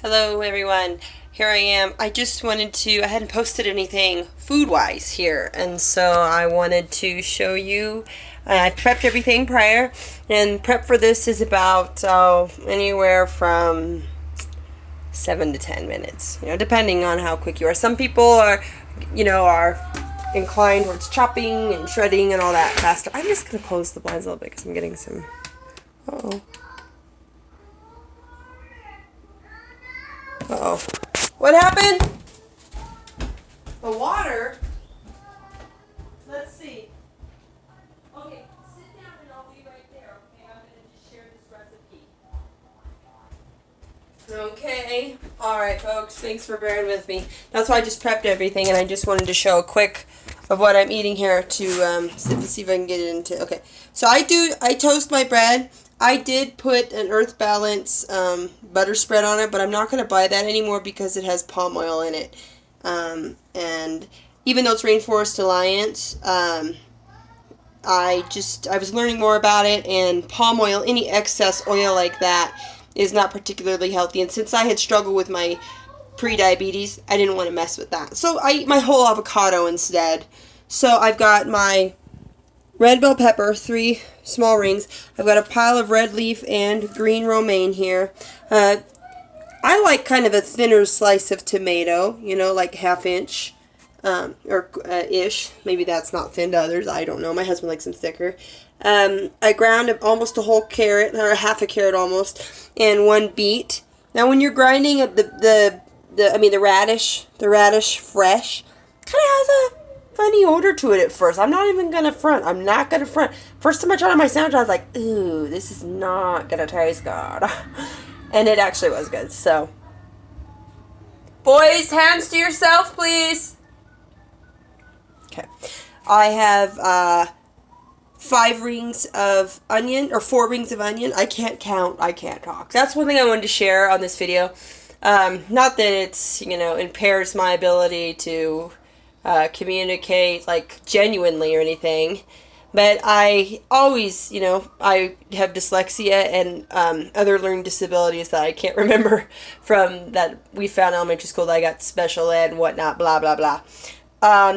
Hello everyone, here I am. I hadn't posted anything food-wise here, and so I wanted to show you. I prepped everything prior, and prep for this is about anywhere from 7 to 10 minutes, depending on how quick you are. Some people are inclined towards chopping and shredding and all that faster. I'm just going to close the blinds a little bit because I'm getting some, uh-oh. Uh-oh. What happened? The water? Let's see. Okay, sit down and I'll be right there, okay? I'm going to just share this recipe. Okay. Alright, folks. Thanks for bearing with me. That's why I just prepped everything, and I just wanted to show a quick of what I'm eating here to see if I can get it into. Okay. So I toast my bread. I did put an Earth Balance butter spread on it, but I'm not going to buy that anymore because it has palm oil in it. And even though it's Rainforest Alliance, I was learning more about it, and palm oil, any excess oil like that, is not particularly healthy. And since I had struggled with my pre-diabetes, I didn't want to mess with that. So I eat my whole avocado instead. So I've got my red bell pepper, 3 small rings. I've got a pile of red leaf and green romaine here. I like kind of a thinner slice of tomato, like 1/2 inch or ish. Maybe that's not thin to others. I don't know. My husband likes them thicker. I ground almost a whole carrot, or half a carrot almost, and 1 beet. Now, when you're grinding the radish fresh, kind of has a funny odor to it at first. I'm not even gonna front. First time I tried it on my sandwich, I was like, ooh, this is not gonna taste good. And it actually was good. So, boys, hands to yourself, please. Okay. I have 5 rings of onion, or 4 rings of onion. I can't count. I can't talk. That's one thing I wanted to share on this video. Not that it's, impairs my ability to communicate like genuinely or anything, but I always, I have dyslexia and other learning disabilities that I can't remember from that we found in elementary school that I got special ed and whatnot, blah blah blah.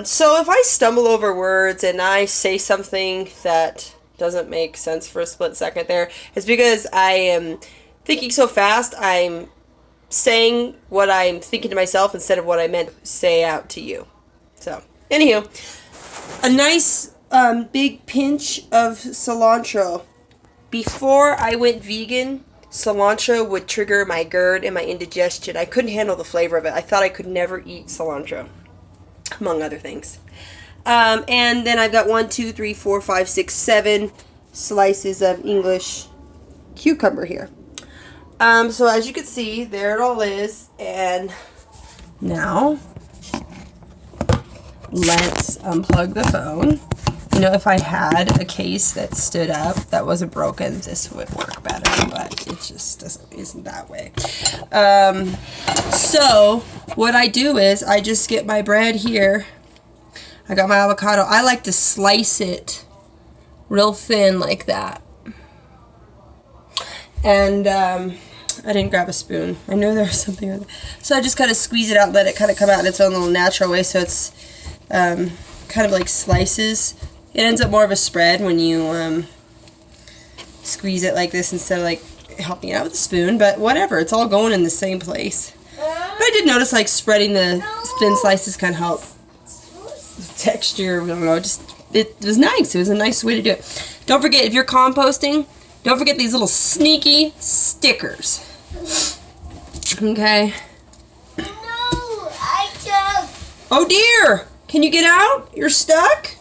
So if I stumble over words and I say something that doesn't make sense for a split second there, it's because I am thinking so fast. I'm saying what I'm thinking to myself instead of what I meant to say out to you. So, anywho, a nice big pinch of cilantro. Before I went vegan, cilantro would trigger my GERD and my indigestion. I couldn't handle the flavor of it. I thought I could never eat cilantro, among other things. And then I've got 1, 2, 3, 4, 5, 6, 7 slices of English cucumber here. So as you can see, there it all is. And now let's unplug the phone. If I had a case that stood up that wasn't broken, this would work better, but it just isn't that way. So what I do is I just get my bread here. I got my avocado. I like to slice it real thin like that. And I didn't grab a spoon. I knew there was something like that. So I just kind of squeeze it out, let it kind of come out in its own little natural way, so it's kind of like slices. It ends up more of a spread when you squeeze it like this instead of like helping it out with a spoon, but whatever, it's all going in the same place. But I did notice like spreading the thin slices kind of help the texture. I don't know, it was nice. It was a nice way to do it. Don't forget, if you're composting, don't forget these little sneaky stickers. Okay. No, I choked. Oh dear! Can you get out? You're stuck?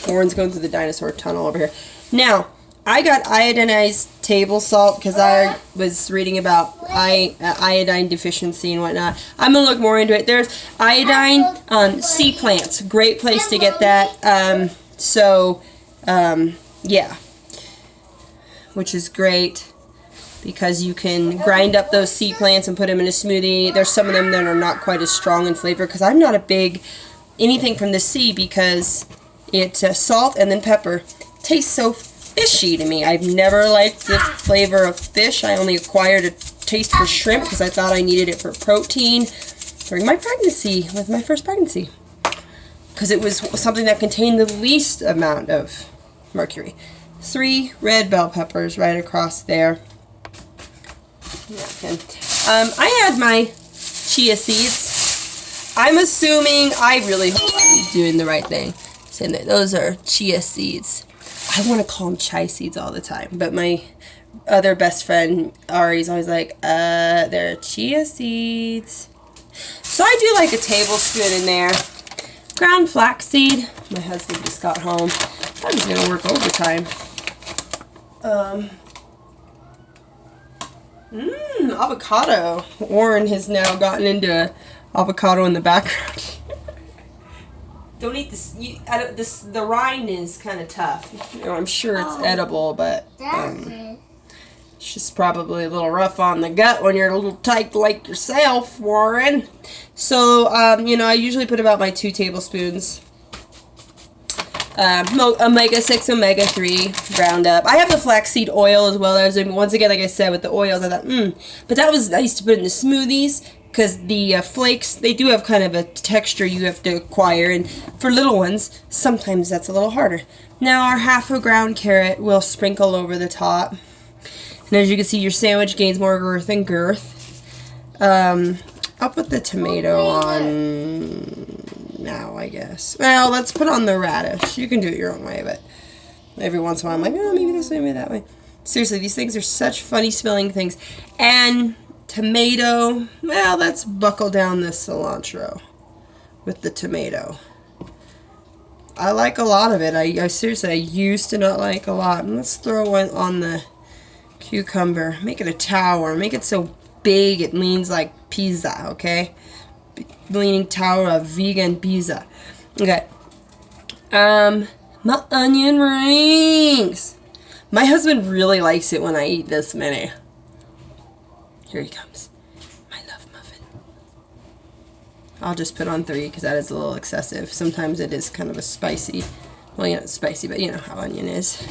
Warren's going through the dinosaur tunnel over here. Now, I got iodinized table salt because I was reading about iodine deficiency and whatnot. I'm going to look more into it. There's iodine on sea plants. Great place to get that. Yeah. Which is great because you can grind up those sea plants and put them in a smoothie. There's some of them that are not quite as strong in flavor because I'm not a big anything from the sea because it's salt and then pepper. Tastes so fishy to me. I've never liked the flavor of fish. I only acquired a taste for shrimp because I thought I needed it for protein during my pregnancy, with my first pregnancy. Because it was something that contained the least amount of mercury. 3 red bell peppers right across there. Okay. I had my chia seeds. I'm assuming, I really hope I'm doing the right thing. Saying that those are chia seeds. I want to call them chai seeds all the time, but my other best friend Ari's always like, they're chia seeds. So I do like a tablespoon in there. Ground flaxseed. My husband just got home. I'm just gonna work overtime. Avocado. Warren has now gotten into avocado in the background. Don't eat this. The rind is kind of tough. You know, I'm sure it's edible, but it's just probably a little rough on the gut when you're a little tight like yourself, Warren. So, you know, I usually put about my 2 tablespoons. Omega-6, omega-3 ground up. I have the flaxseed oil as well. Once again, like I said, with the oils, I thought, But that was nice to put in the smoothies because the flakes, they do have kind of a texture you have to acquire. And for little ones, sometimes that's a little harder. Now, our half a ground carrot we'll sprinkle over the top. And as you can see, your sandwich gains more girth and girth. I'll put the tomato on now, I guess. Well, let's put on the radish. You can do it your own way, but every once in a while I'm like, oh, maybe this way, maybe that way. Seriously, these things are such funny smelling things. And tomato, well, let's buckle down this cilantro with the tomato. I like a lot of it. I seriously, I used to not like a lot. And let's throw one on the cucumber. Make it a tower. Make it so big it leans like pizza, okay? Leaning tower of vegan pizza. Okay. My onion rings. My husband really likes it when I eat this many. Here he comes. My love muffin. I'll just put on 3 because that is a little excessive. Sometimes it is kind of a spicy. Well, yeah, it's spicy, but you know how onion is.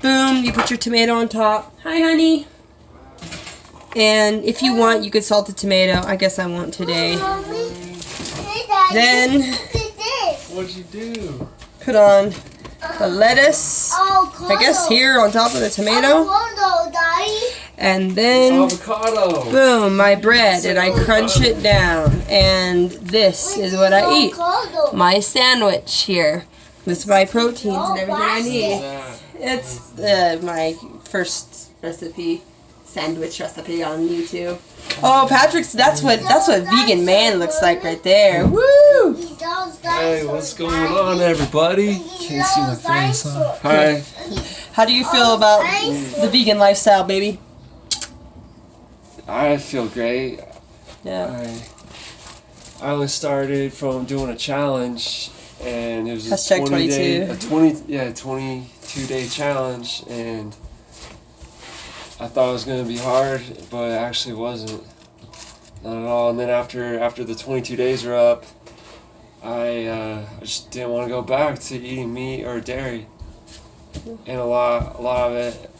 Boom, you put your tomato on top. Hi, honey. And if you want, you could salt the tomato. I guess I won't today. Then, what'd you do? Put on the lettuce. I guess here on top of the tomato. And then, Avocado. boom, my bread. And I crunch it down. And this is what I eat. My sandwich here. With my proteins and everything I need. It's my first recipe. Sandwich recipe on YouTube. Oh, Patrick's, that's what vegan man looks like right there. Woo! Hey, what's going on, everybody? Can't see my face, huh? Hi. How do you feel about the vegan lifestyle, baby? I feel great. Yeah. I only started from doing a challenge, and it was a Hashtag 22-day challenge, and I thought it was going to be hard, but it actually wasn't. Not at all. And then after the 22 days were up, I just didn't want to go back to eating meat or dairy. And a lot of it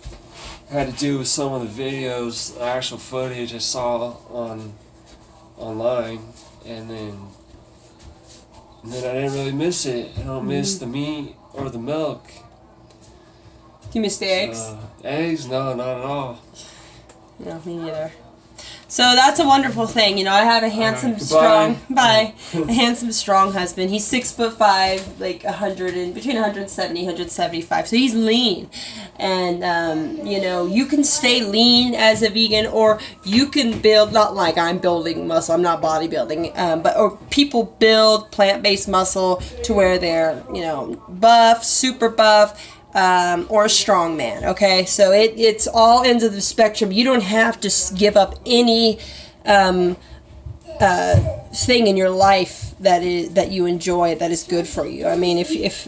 had to do with some of the videos, the actual footage I saw online, and then I didn't really miss it. I don't miss the meat or the milk. Do you miss the eggs? Eggs? No, not at all. No, me neither. So that's a wonderful thing. You know, I have a handsome, Goodbye. strong, a handsome, strong husband. He's 6'5", like between 170, 175. So he's lean. And, you know, you can stay lean as a vegan, or you can build, not like I'm building muscle, I'm not bodybuilding, or people build plant-based muscle to where they're, you know, buff, super buff, or a strong man, okay? So it's all ends of the spectrum. You don't have to give up any thing in your life that you enjoy that is good for you. I mean, if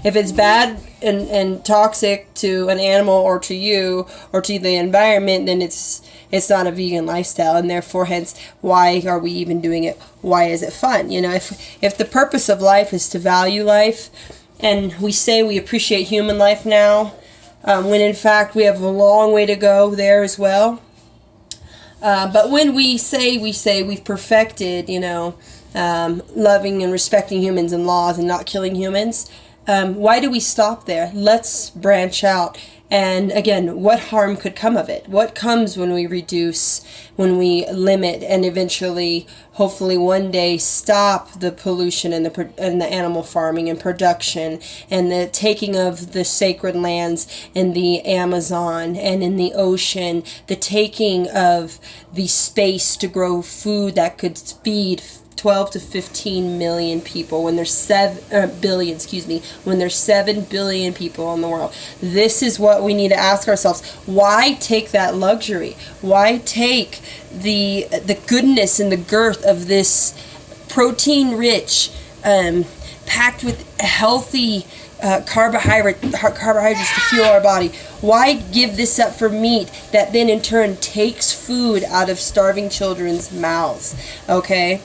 it's bad and toxic to an animal or to you or to the environment, then it's not a vegan lifestyle, and therefore, hence, why are we even doing it? Why is it fun? You know, if the purpose of life is to value life, and we say we appreciate human life now, when in fact we have a long way to go there as well. But when we say we've perfected, loving and respecting humans and laws and not killing humans, why do we stop there? Let's branch out. And again, what harm could come of it? What comes when we reduce, when we limit, and eventually, hopefully one day, stop the pollution and the animal farming and production and the taking of the sacred lands in the Amazon and in the ocean, the taking of the space to grow food that could feed 12 to 15 million people when there's 7 billion, when there's 7 billion people in the world. This is what we need to ask ourselves. Why take that luxury? Why take the goodness and the girth of this protein-rich, packed with healthy carbohydrates to fuel our body? Why give this up for meat that then in turn takes food out of starving children's mouths? Okay?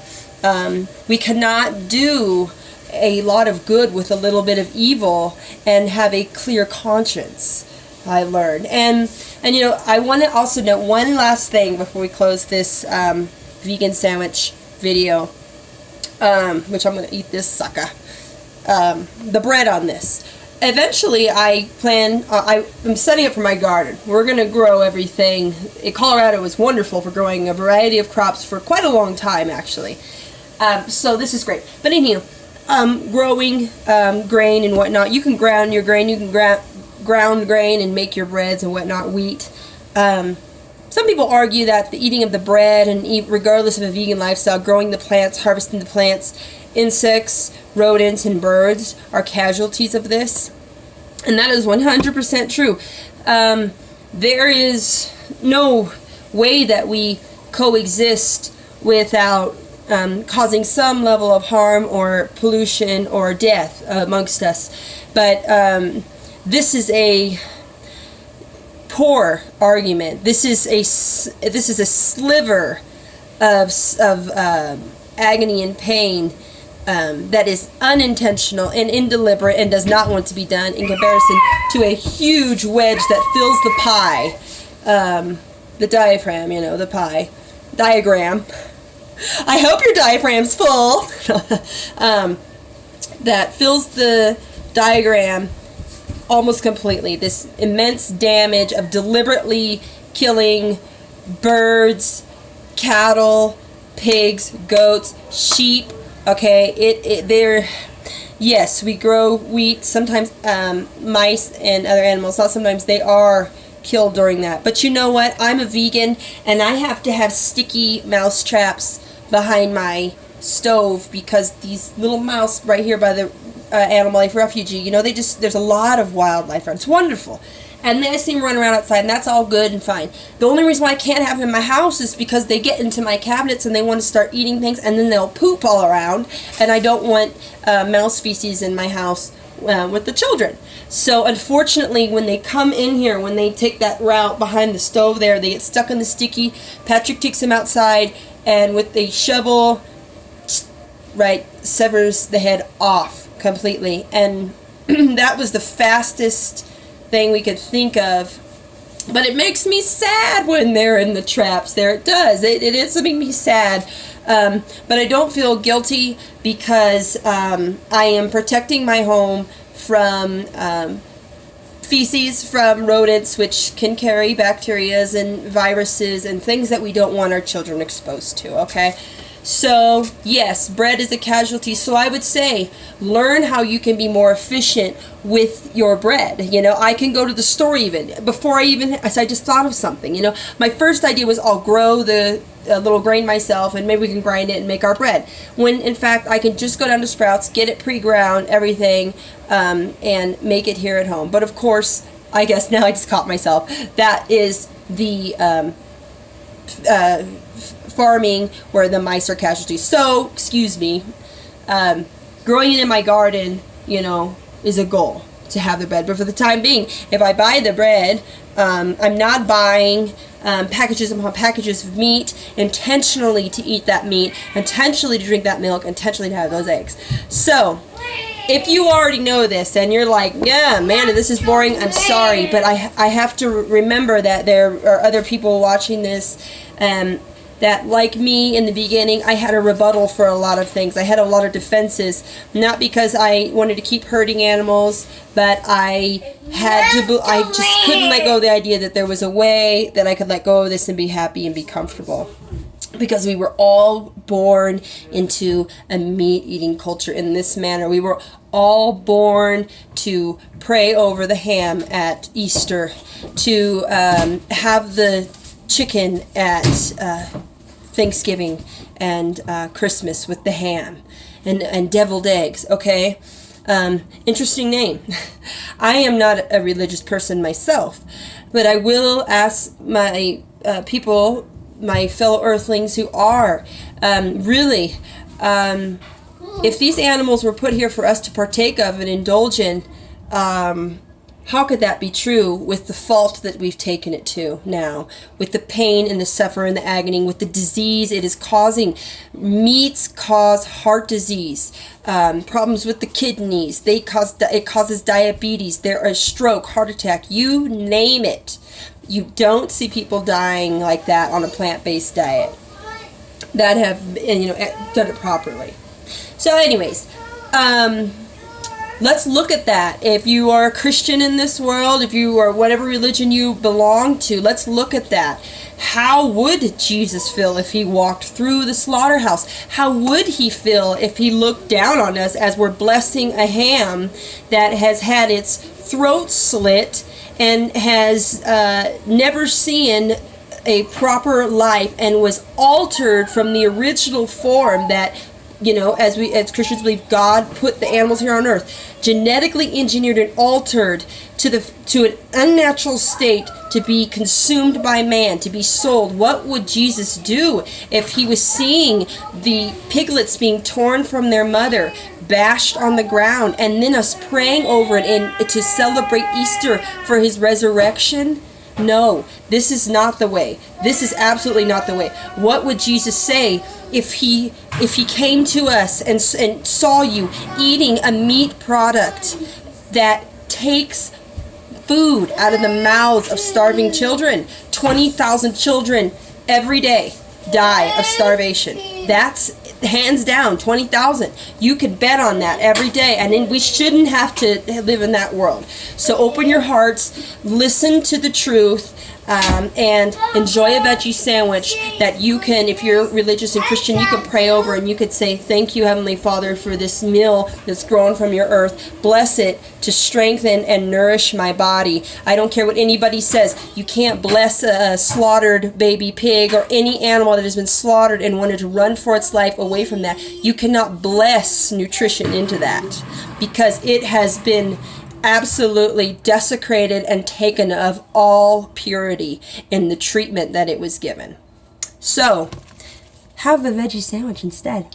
We cannot do a lot of good with a little bit of evil and have a clear conscience, I learned. And I want to also note one last thing before we close this vegan sandwich video, which I'm going to eat this sucker. The bread on this. Eventually, I plan, I'm setting up for my garden. We're going to grow everything. Colorado was wonderful for growing a variety of crops for quite a long time, actually. So this is great. But anyhow, growing grain and whatnot. You can ground your grain. You can ground grain and make your breads and whatnot, wheat. Some people argue that the eating of the bread, and regardless of a vegan lifestyle, growing the plants, harvesting the plants, insects, rodents, and birds are casualties of this. And that is 100% true. There is no way that we coexist without causing some level of harm or pollution or death amongst us. But this is a poor argument. This is a sliver of agony and pain that is unintentional and indeliberate and does not want to be done in comparison to a huge wedge that fills the pie, the diaphragm, the pie diagram. I hope your diaphragm's full. That fills the diagram almost completely. This immense damage of deliberately killing birds, cattle, pigs, goats, sheep. Okay, yes, we grow wheat. Sometimes mice and other animals. Not sometimes, they are killed during that. But you know what? I'm a vegan, and I have to have sticky mouse traps behind my stove because these little mouse right here by the Animal Life Refugee, there's a lot of wildlife around. It's wonderful. And they see them run around outside, and that's all good and fine. The only reason why I can't have them in my house is because they get into my cabinets and they want to start eating things, and then they'll poop all around, and I don't want mouse feces in my house with the children. So unfortunately, when they come in here, when they take that route behind the stove there, they get stuck in the sticky. Patrick takes them outside, and with a shovel, severs the head off completely. And that was the fastest thing we could think of. But it makes me sad when they're in the traps there. It does. It is making me sad. But I don't feel guilty because I am protecting my home from feces from rodents, which can carry bacterias and viruses and things that we don't want our children exposed to, okay? So, yes, bread is a casualty. So I would say, learn how you can be more efficient with your bread. I can go to the store even. Before I just thought of something. My first idea was I'll grow the little grain myself and maybe we can grind it and make our bread. When, in fact, I can just go down to Sprouts, get it pre-ground, everything, and make it here at home. But, of course, I guess now I just caught myself. That is the farming where the mice are casualties. So, excuse me, growing it in my garden, is a goal to have the bread. But for the time being, if I buy the bread, I'm not buying packages upon packages of meat intentionally to eat that meat, intentionally to drink that milk, intentionally to have those eggs. So, if you already know this and you're like, yeah, man, this is boring, I'm sorry, but I have to remember that there are other people watching this that, like me in the beginning, I had a rebuttal for a lot of things. I had a lot of defenses, not because I wanted to keep hurting animals, but I just couldn't let go of the idea that there was a way that I could let go of this and be happy and be comfortable. Because we were all born into a meat-eating culture in this manner. We were all born to pray over the ham at Easter, to have the chicken at Thanksgiving and Christmas with the ham and deviled eggs, okay? Interesting name. I am not a religious person myself, but I will ask my people, my fellow earthlings who are really, if these animals were put here for us to partake of and indulge in, how could that be true with the fault that we've taken it to now, with the pain and the suffering and the agony, with the disease it is causing? Meats cause heart disease, problems with the kidneys, it causes diabetes, there are stroke, heart attack, you name it. You don't see people dying like that on a plant-based diet that have, done it properly. So anyways, let's look at that. If you are a Christian in this world, if you are whatever religion you belong to, let's look at that. How would Jesus feel if he walked through the slaughterhouse? How would he feel if he looked down on us as we're blessing a ham that has had its throat slit and has never seen a proper life and was altered from the original form that, as Christians believe, God put the animals here on earth, genetically engineered and altered to an unnatural state to be consumed by man, to be sold? What would Jesus do if he was seeing the piglets being torn from their mother, bashed on the ground, and then us praying over it and to celebrate Easter for his resurrection? No, this is not the way. This is absolutely not the way. What would Jesus say if he came to us and saw you eating a meat product that takes food out of the mouths of starving children? 20,000 children every day die of starvation. That's hands down 20,000. You could bet on that every day, and then we shouldn't have to live in that world. So open your hearts, listen to the truth, and enjoy a veggie sandwich that you can, if you're religious and Christian, you can pray over and you could say, thank you, Heavenly Father, for this meal that's grown from your earth. Bless it to strengthen and nourish my body. I don't care what anybody says. You can't bless a slaughtered baby pig or any animal that has been slaughtered and wanted to run for its life away from that. You cannot bless nutrition into that because it has been absolutely desecrated and taken of all purity in the treatment that it was given. So, have a veggie sandwich instead.